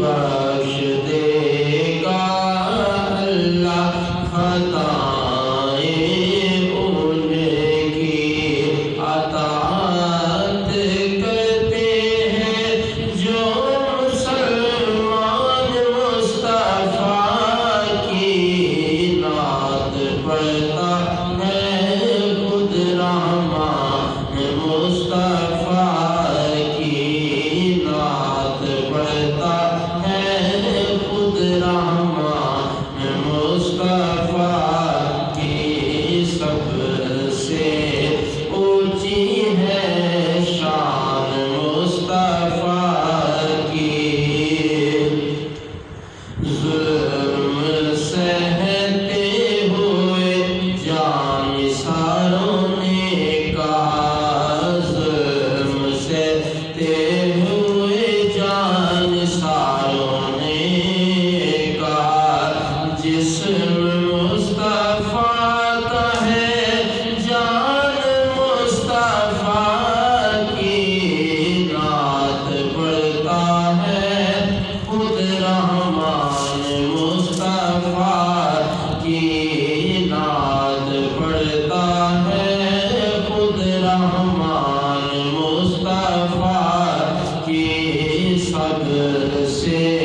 بخش دے گا اللہ خطائیں ان کی اطاعت کرتے ہیں جو مسلمان مصطفیٰ کی نعت پڑھتا ہے خود رحمان مصطفیٰ کی نعت پڑھتا ہے خود رحمان مصطفیٰ کی سب سے اونچی ہے شان مصطفیٰ کی ظلم سہتے ہوئے جانثاروں نے کہا ظلم سہتے ہوئے جانثاروں نے کہا جسم مصطفیٰ کا ہے جان مصطفیٰ کی نعت پڑھتا ہے خود رحمان مصطفیٰ کی نعت پڑھتا ہے خود رحمان مصطفیٰ کی سب سے